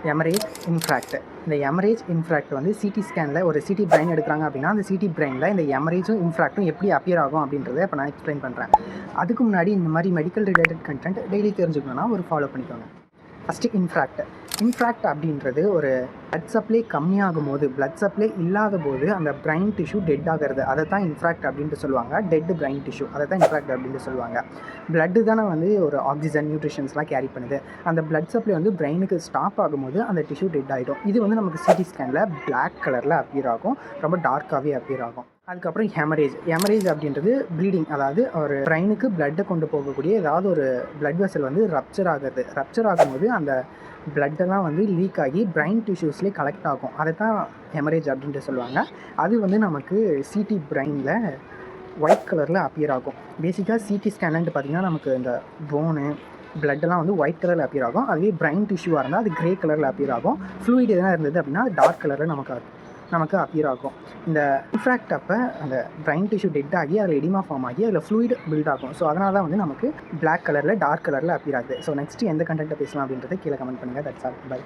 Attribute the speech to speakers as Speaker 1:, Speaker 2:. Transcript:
Speaker 1: எமரேஜ் இன்ஃப்ராக்ட். இந்த எமரேஜ் இன்ஃப்ராக்ட் வந்து சிடி ஸ்கேனில் ஒரு சிடி பிரைன் எடுக்கிறாங்க அப்படின்னா அந்த சிடி பிரைனில் இந்த எமரேஜும் இன்ஃப்ராக்டும் எப்படி அப்பியர் ஆகும் அப்படின்றத இப்போ நான் எக்ஸ்பிளைன் பண்ணுறேன். அதுக்கு முன்னாடி இந்த மாதிரி மெடிக்கல் ரிலேட்டட் கண்டென்ட் டெய்லி தெரிஞ்சுக்கணுன்னா ஒரு ஃபாலோ பண்ணிக்கோங்க. ஃபஸ்ட்டு இன்ஃப்ராக்ட் அப்படின்றது ஒரு பிளட் சப்ளை கம்மியாகும் போது, பிளட் சப்ளை இல்லாத போது அந்த பிரைன் டிஷ்யூ டெட் ஆகிறது, அதை தான் இன்ஃப்ராக்ட் அப்படின்ட்டு சொல்லுவாங்க. டெட் பிரைன் டிஷ்யூ, அதை தான் இன்ஃப்ராக்ட் அப்படின்ட்டு சொல்லுவாங்க. பிளட்டு தானே வந்து ஒரு ஆக்சிஜன் நியூட்ரிஷன்ஸ்லாம் கேரி பண்ணுது. அந்த பிளட் சப்ளை வந்து பிரெயினுக்கு ஸ்டாப் ஆகும்போது அந்த டிஷ்யூ டெட் ஆகிடும். இது வந்து நமக்கு சிடி ஸ்கேனில் பிளாக் கலரில் அப்பியர் ஆகும், ரொம்ப டார்க்காகவே அப்பியர் ஆகும். அதுக்கப்புறம் ஹெமரேஜ் அப்படின்றது ப்ளீடிங், அதாவது ஒரு பிரெயினுக்கு பிளட்டை கொண்டு போகக்கூடிய ஏதாவது ஒரு பிளட் வெசல் வந்து ரப்சர் ஆகும்போது அந்த பிளட்டெல்லாம் வந்து லீக் ஆகி பிரைன் டிஷ்யூஸ்லேயே கலெக்ட் ஆகும். அதை தான் ஹெமரேஜ் அப்படின்ட்டு சொல்லுவாங்க. அது வந்து நமக்கு சிடி பிரைனில் ஒயிட் கலரில் அப்பியர் ஆகும். பேசிக்காக சிடி ஸ்கேன்ட்டு பார்த்திங்கன்னா நமக்கு இந்த போனு பிளட்டெல்லாம் வந்து ஒயிட் கலரில் அப்பியர் ஆகும். அதுவே பிரைன் டிஷ்யூவாக இருந்தால் அது க்ரே கலரில் அப்பியர் ஆகும். ஃப்ளூயிட் எதனா இருந்தது அப்படின்னா அது டார்க் கலரில் நமக்கு அப்பியர் ஆகும். இந்த இன்ஃப்ராக்ட் அப்போ அந்த பிரைன் டிஷ்யூ டெட் ஆகி அதில் எடிமா ஃபார்ம் ஆகி அதில் ஃப்ளூயிட் பில்ட் ஆகும். ஸோ அதனால தான் வந்து நமக்கு பிளாக் கலரில் டார்க் கலரில் அப்பியர் ஆகுது. ஸோ நெக்ஸ்ட்டு எந்த கண்டென்ட்டை பேசலாம் அப்படின்றத கீழே கமெண்ட் பண்ணுங்கள். That's all. பை.